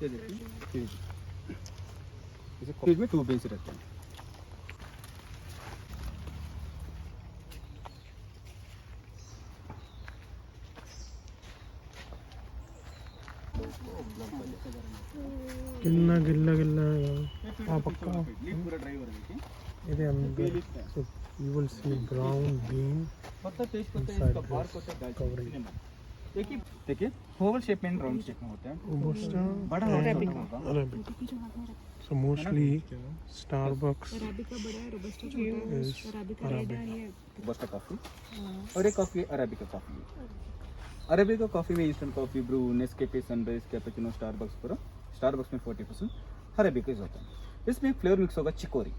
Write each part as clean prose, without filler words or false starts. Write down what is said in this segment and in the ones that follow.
ये देखिए फ्रिज, इसे फ्रिज में 2 बेंच रहते हैं। गिल्ला गिल्ला गिल्ला है पक्का लीफ पूरा ड्राई हो रहा है। इधर अंदर so you will see brown green पत्ता तेज पत्ता inside इसका बार this होता है covering. देखिए ओवल शेप में राउंड शेप में होता है, Robusta बड़ा and होगा। Arabica. So mostly Starbucks arabica बड़ा है, रोबस्टा छोटा है, is अराबिका रेड है Arabic. ये। रोबस्टा कॉफी और एक कॉफी अरेबिका कॉफी है। अरेबिका कॉफी में instant coffee, Bru, Nescafe, Sunrise, cappuccino, Starbucks पूरा, स्टारबक्स में 40% अरेबिका होता है। इसमें फ्लेवर मिक्स होगा चिकोरी।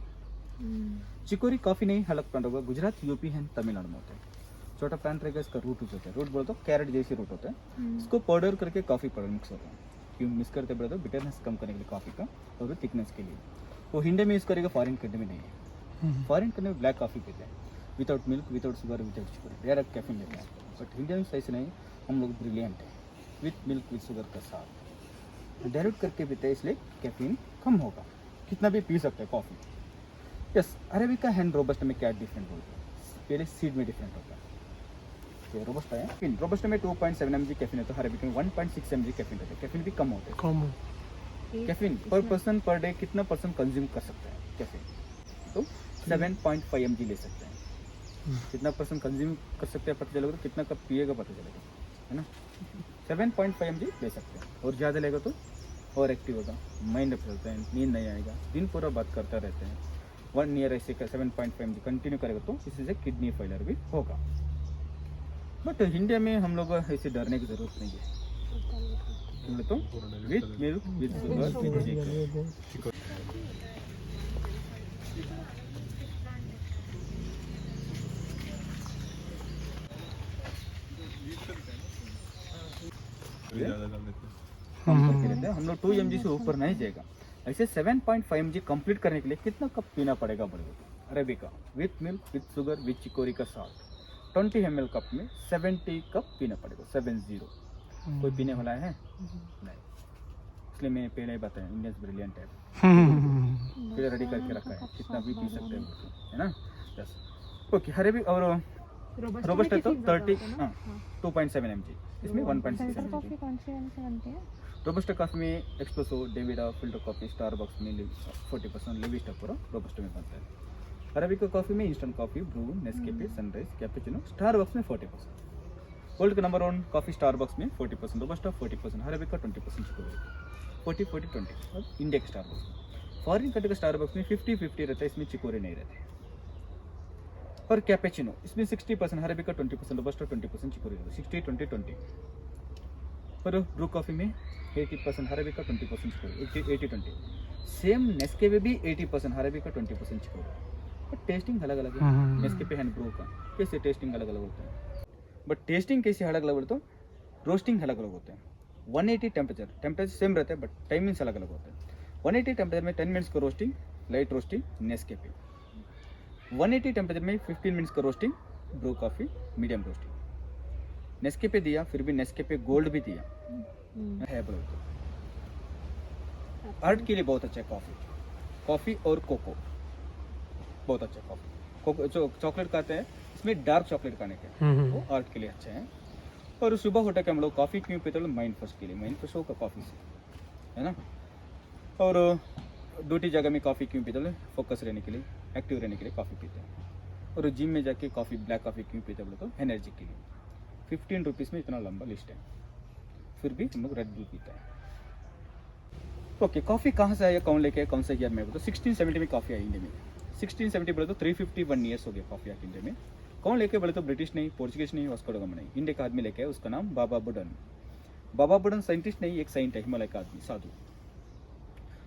चिकोरी कॉफी नहीं अलग प्लांट होगा, गुजरात, यूपी है, तमिलनाडु में होता है। छोटा प्लांट रहेगा, इसका रूट होता है, रूट बोलते हो कैरेट जैसी रूट होता है। इसको पाउडर करके कॉफी पाउडर मिक्स होता है। क्यों मिक्स करते बोले तो बिटरनेस कम करने के लिए कॉफी का और थिकनेस के लिए। वो इंडिया में यूज़ करेगा, फॉरेन कंट्री में नहीं है। फॉरेन कंट्री में ब्लैक कॉफी पीते हैं, without milk, without sugar, without sugar, direct caffeine लेते हैं। बट इंडिया में ऐसे नहीं, हम लोग ब्रिलियंट है, विथ मिल्क विथ शुगर का साथ डायरेक्ट करके पीते हैं, इसलिए कैफीन कम होगा, कितना भी पी सकते हैं coffee. Yes, arabica and robusta में क्या डिफरेंट बोलते हैं, पहले सीड में डिफरेंट होता है। रोबस्टा है, रोबस्टा में 2.7 mg कैफीन है, तो अरेबिका में 1.6 mg कैफीन रहता है। कैफीन भी कम होता है। कम कैफीन पर पर्सन पर डे कितना परसेंट कंज्यूम कर सकते हैं कैफीन, तो 7.5 mg ले सकते हैं। कितना परसेंट कंज्यूम कर सकते हैं पता चलेगा, तो कितना कप पिएगा पता चलेगा, है ना। 7.5 mg ले सकते हैं, और ज़्यादा लेगा तो और एक्टिव होगा, माइंड अप चलता है, नींद नहीं आएगा, दिन पूरा बात करता रहते हैं। 1 ईयर ऐसे 7.5 mg कंटिन्यू करेगा तो इसी से किडनी फेलियर भी होगा। बट इंडिया में हम लोग ऐसे डरने की ज़रूरत नहीं है, बोले तो with milk with sugar with chicken. हम लोग 2 mg से ऊपर नहीं जाएगा। ऐसे 7.5 mg कंप्लीट करने के लिए कितना कप पीना पड़ेगा बोले तो arabica with milk with sugar with chicory का साथ 20 ml कप में 70 कप पीना पड़ेगा, 70। कोई पीने वाला है नहीं, इसलिए मैं पहले ही बताया इंडियंस ब्रिलियंट है, फिर रेडी करके रखा है, कितना भी पी सकते हैं, है ना। Yes, okay. अरेबिक और रोबस्टा तो 2.7 mg, इसमें 1.6 mg। कॉफी कौन से बनते हैं? रोबस्टा कॉफी में एक्सप्रेसो, डेविडा, फिल्टर कॉफी, स्टारबक्स में 40% लिविस्टा पूरा रोबस्टा में बनता है। अरेबिका कॉफी में instant coffee, Bru, Nescafe, Sunrise, cappuccino, Starbucks में 40%। वर्ल्ड का नंबर 1 कॉफी स्टारबक्स में 40%, रोबस्टा 40%, अरेबिका 20% चिकोरी, 40-40-20। और इंडिया के स्टारबक्स में, फॉरेन कंट्री का स्टारबक्स में 50-50 रहता है, इसमें चिकोरी नहीं रहते। और कैपेचिनो इसमें 60%, अरेबिका 20%, रोबस्टा 20% चिकोरी रहता है, 60-20-20। और ब्रू कॉफी में 80%, अरेबिका 20% चिकोरी, 80-20। सेम नेस्कैफे भी 80%, अरेबिका 20% चिकोरी। बट टेस्टिंग अलग अलग है, नेस्कैफे एंड ब्रू का कैसे टेस्टिंग अलग अलग होता है। बट टेस्टिंग कैसे अलग अलग होता है, रोस्टिंग अलग अलग होते हैं। 180 टेम्परेचर सेम रहता है, बट टाइमिंग्स अलग अलग होते हैं। 180 टेम्परेचर में 10 मिनट्स का roasting, light roasting Nescafe. 180 temperature में 15 मिनट्स का roasting, Bru coffee medium roasting. Nescafe दिया, फिर भी नेस्कैफे गोल्ड भी दिया है बोलो तो। आर्ट के लिए बहुत अच्छा है कॉफ़ी और कोको बहुत अच्छा कॉफ़ी। जो चॉकलेट खाते हैं, इसमें डार्क चॉकलेट खाने के वो आर्ट के लिए अच्छा है। और सुबह होता है हम लोग कॉफ़ी क्यों पीते हैं, माइंड फ्रेश के लिए, माइंड फ्रेश होगा कॉफ़ी से, है ना। और ड्यूटी जगह में कॉफ़ी क्यों पीते हैं, फोकस रहने के लिए, एक्टिव रहने के लिए कॉफ़ी पीते हैं। और जिम में जाके कॉफ़ी, ब्लैक कॉफ़ी क्यों पीते हैं बोले तो एनर्जी के लिए। 15 रुपीज़ में इतना लंबा लिस्ट है, फिर भी हम लोग रेड बुल पीते हैं। ओके, कॉफ़ी कहाँ से आया, कौन लेके आया, कौन सा ईयर में, तो 1670 में कॉफ़ी आई इंडिया में। 1670 बोले तो 351 ईयर्स हो गया कॉफ़ी आके इंडिया में। कौन लेके बोले तो ब्रिटिश नहीं, पोर्चुगीज नहीं, वास्को ड गामा नहीं, इंडिया का आदमी लेके आया, उसका नाम बाबा बुडन। बाबा बुडन साइंटिस्ट नहीं, एक साइंट है, हिमालय का आदमी, साधु।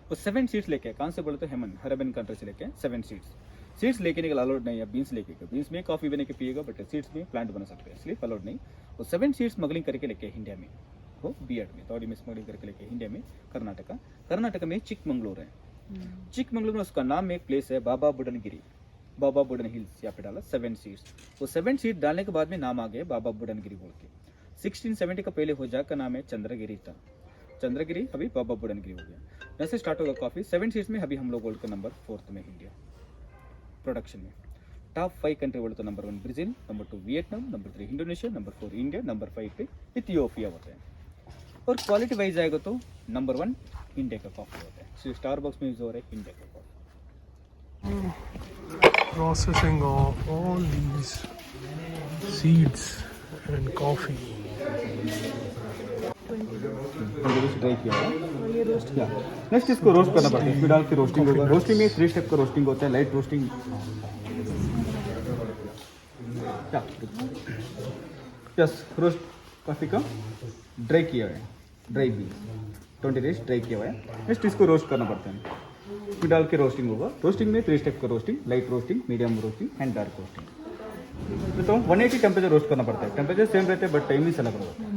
वो 7 सीड्स लेके कहाँ से बोले तो हेमन, हरेबन कंट्री से लेके 7 सीड्स लेके निकल, अलाउड नहीं है। बीन्स लेके, बीन्स में कॉफ़ी बना के पिएगा, बट सीड्स में प्लांट बना सकते हैं, इसलिए अलाउड नहीं। वो 7 सीड्स स्मगलिंग करके लेके इंडिया में, वो बीएड में, तौड़ी में स्मगलिंग करके लेके इंडिया में, कर्नाटक में चिकमंगलूर है। चिकमंगलूर में उसका नाम एक प्लेस है, बाबा बुडनगिरी, बाबा बुडन हिल्स, यहाँ पे डाला 7 सीड्स। वो 7 सीड डालने के बाद में नाम आ गया बाबा बुडनगिरी बोल के। 1670 का पहले हो जाकर नाम है चंद्रगिरी था। चंद्रगिरी, अभी बाबा बुडनगिरी हो गया। यहाँ से स्टार्ट होगा कॉफ़ी। 7 सीट्स में अभी हम लोग वर्ल्ड का नंबर 4 में इंडिया प्रोडक्शन में। टॉप 5 कंट्री बोले तो number 1 Brazil, number 2 Vietnam, number 3 Indonesia, number 4 India, number 5 पे इथियोपिया होता है। और क्वालिटी वाइज आएगा तो नंबर 1 इंडिया का कॉफ़ी होता है। सिर्फ स्टारबक्स में यूज हो रहा है इंडिया का coffee. Processing of all these seeds and coffee. Dry किया हुआ है। नेक्स्ट इसको रोस्ट करना पड़ता है। इसमें डाल के रोस्टिंग होगा। रोस्टिंग में 3 स्टेप का रोस्टिंग होता है। Light roasting, yes, roast coffee का ड्राई किया हुआ है। ड्राई बीन 20 डेज ड्राई किया हुआ है। नेक्स्ट इसको रोस्ट करना पड़ता है। इसमें डाल के रोस्टिंग होगा। रोस्टिंग में 3 स्टेप का roasting, light roasting, medium roasting and dark roasting. तो 180 टेम्परेचर रोस्ट करना पड़ता है। टेम्परेचर सेम रहते हैं बट टाइमिंग्स अलग होता है।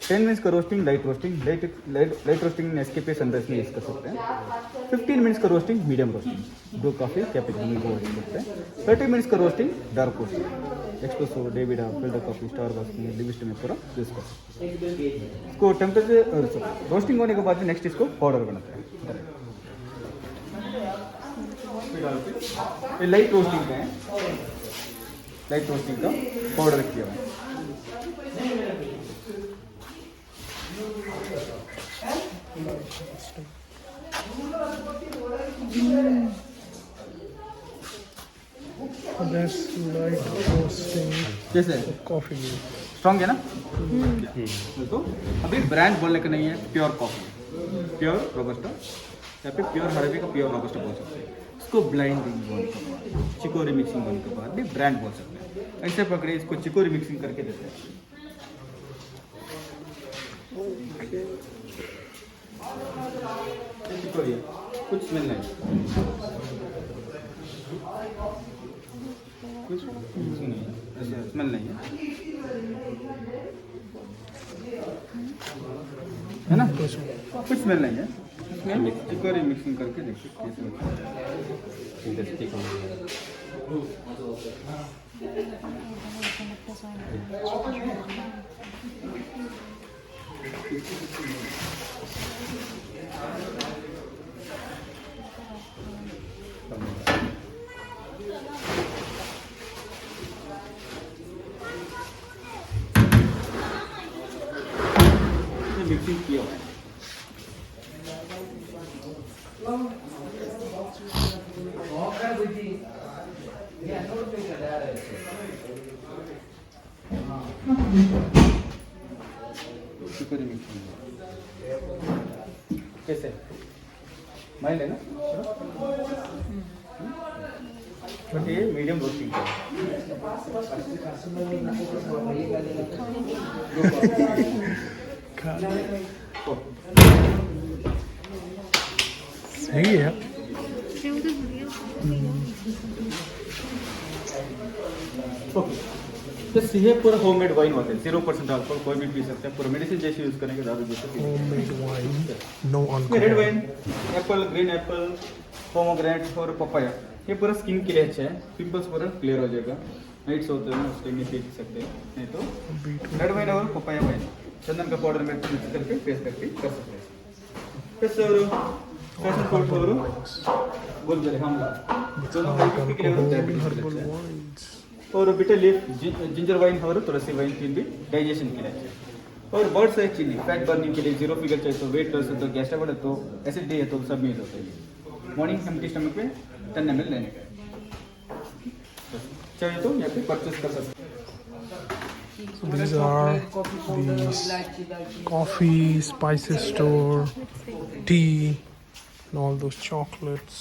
10 मिनट्स का roasting, light roasting, light roasting SKP Sunrise में यूज कर सकते हैं। 15 मिनट्स का roasting, medium roasting, Bru coffee, cappuccino में यूज करते हैं। 30 मिनट्स का रोस्टिंग, डार्क रोस्टिंग, एक्सप्रेसो, डेविडा, फिल्टर कॉफी, स्टारबक्स में, लिविस्ट में पूरा यूज कर सकते हैं। इसको टेम्परेचर रोस्टिंग होने के बाद नेक्स्ट इसको पाउडर बनाते हैं। ये लाइट रोस्टिंग का है। लाइट रोस्टिंग का पाउडर किया हुआ है। That's light roasting कैसे coffee. स्ट्रॉन्ग है ना? तो अभी ब्रांड बोलने का नहीं है, प्योर कॉफी, प्योर रोबस्टा या फिर प्योर अरेबिका, प्योर रोबस्टा बोल सकते हैं। इसको ब्लाइंडिंग बोलने के बाद, चिकोरी मिक्सिंग होने के बाद भी ब्रांड बोल सकते हैं। ऐसे पकड़े इसको चिकोरी मिक्सिंग करके देते हैं। चिकोरी कुछ स्मेल नहीं, कुछ नहीं, ऐसे स्मेल नहीं है, है ना? कुछ स्मेल नहीं है। चिकोरी मिक्सिंग करके देखिए कैसे होता है। मिक्सिंग किया हुआ है। चिकोरी मिक्सिंग कैसे माइल्ड है ना? बट ये मीडियम रोस्टिंग है। सही है। ओके, तो ये पूरा होममेड वाइन होता है। 0% अल्कोहल, कोई भी पी सकते हैं। पूरा मेडिसिन जैसे यूज करेंगे दारू जैसे। Homemade wine, no red alcohol. Wine, Apple, green Apple, pomegranate और पपाया, ये पूरा स्किन के लिए अच्छा है। पिंपल्स पूरा क्लियर हो जाएगा। नाइट्स होते हैं उस टाइम में पी सकते हैं। नहीं तो रेड वाइन और पपाया वाइन चंदन का पाउडर में मिक्स करके पेस्ट करके कर सकते हैं। प्लस और फैशन फ्रूट और गुलबेरी हमला दोनों के लिए Herbal wines. और बिटर लीफ, जिंजर वाइन और तुलसी वाइन तीन भी डाइजेशन के लिए अच्छे हैं। और बर्ड्स है चिली, फैट बर्निंग के लिए, जीरो फिगर चाहिए तो, वेट लॉस है तो, गैस्ट्राइटिस है तो, एसिडिटी है तो, सब में होता है। मॉर्निंग एम्प्टी स्टमक पे 10 ml लेने का चाहिए तो यहाँ पे परचेस कर सकते हैं। So these are these coffee, spices store, tea, and all those chocolates.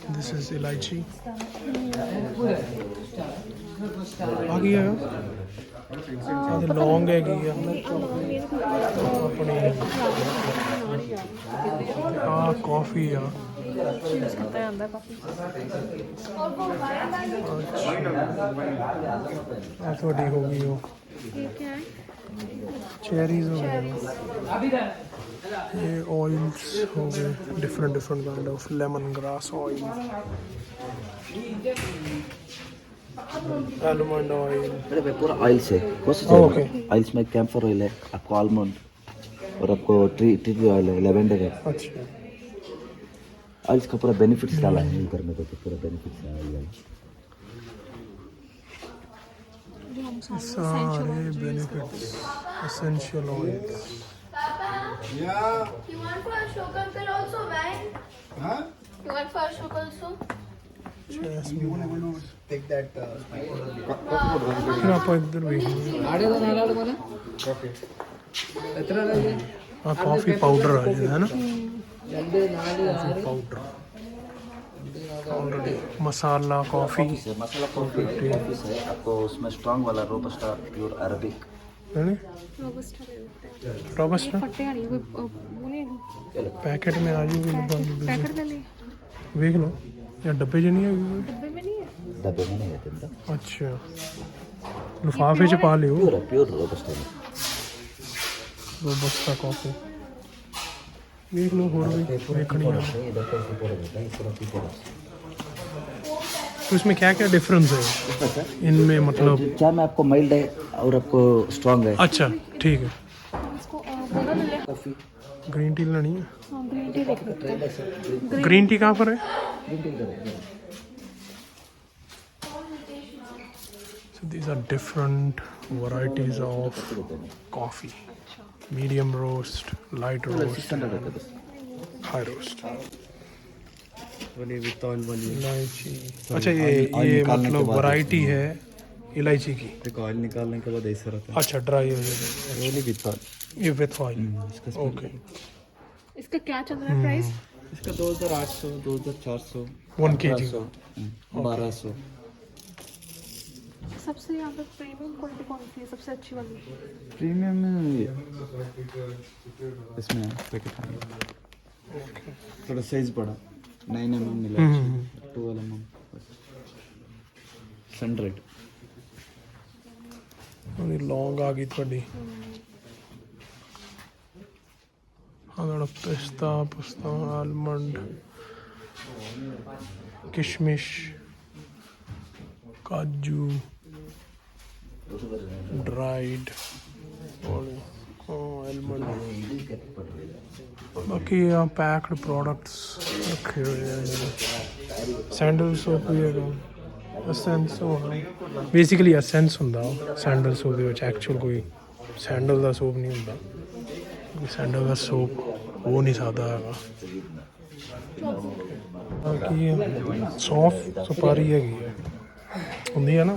And this is elaichi. आ गया है लौंग है गया अपनी कॉफी आ थोड़ी हो गई हो चेरीज हो गई ये ऑयल्स हो गए, different different kind of lemon grass oil, almond oil. मेरे पे पूरा ऑयल से ओके। ऑयल्स में कैम्फर ऑयल है, आपको आलमंड और आपको ट्री ऑयल है, लेवेंडर है। अच्छा, ऑयल्स का पूरा बेनिफिट्स डाला है यूज करने को, तो पूरा बेनिफिट्स है ऑयल। जो हम सारे benefits, essential oils. You want for Ashok uncle also, man? Huh? You want for Ashok also? फिर आप इधर भी हाँ, कॉफ़ी पाउडर आ जाए है ना, कॉफ़ी पाउडर ऑलरेडी, मसाला कॉफ़ी मसाला कॉफी है आपको, उसमें स्ट्रॉन्ग वाला रोबस्टा प्योर अरबिक। है ना, रोबस्टा रोबस्टा फटे वाली वो नहीं पैकेट में आ जाएगी, पैकेट में ले देख लो, या डब्बे च नहीं है? डब्बे में नहीं है। डब्बे में नहीं है तिंदा, अच्छा, लिफाफे च पा लियो। प्योर रोबस्टा है। रोबस्टा कॉफ़ी देख लो, और भी देखनी है। इधर का पूरा होता है, पूरा पीपल। तो इसमें क्या क्या डिफरेंस है इनमें, मतलब? चाय में आपको माइल्ड है और आपको स्ट्रॉन्ग है। अच्छा ठीक है। इसको बोलो ले ले। कॉफी ग्रीन टी लेनी है? हाँ ग्रीन टी देख लेते हैं। ग्रीन टी कहाँ पर है? So these are different varieties of coffee. Medium roast, light roast, high roast. इलायची। अच्छा, ये मतलब वैरायटी है इलायची की। ऑयल निकालने के बाद ऐसा रहता अच्छा, ड्राई हो जाएगा है, वो विथ ऑयल। ये विथ ऑयल। ओके, इसका क्या चल रहा है प्राइस? इसका 2800, 2400, 1 kg। 1200। सबसे यहाँ पे प्रीमियम क्वालिटी कौन सी है, सबसे अच्छी वाली? प्रीमियम में इसमें पैकेट थोड़ा साइज बड़ा, 9 mm मिला, 12 mm 100। लौंग आ गई थोड़ी, थोड़ा पिस्ता, आलमंड, किशमिश, काजू, ड्राइड आलमंड। बाकी यहाँ पैक्ड प्रोडक्ट्स रखे हुए हैं। सैंडल सोप भी है, एसेंस बेसिकली एसेंस ਹੁੰਦਾ सैंडल सोप ਦੇ ਵਿੱਚ, एक्चुअल कोई सैंडल ਦਾ सोप नहीं ਹੁੰਦਾ। सैंडल ਦਾ सोप हो नहीं सकता ਹੈਗਾ। बाकी सौंफ सुपारी हैगी है, ਹੁੰਦੀ ਹੈ ਨਾ।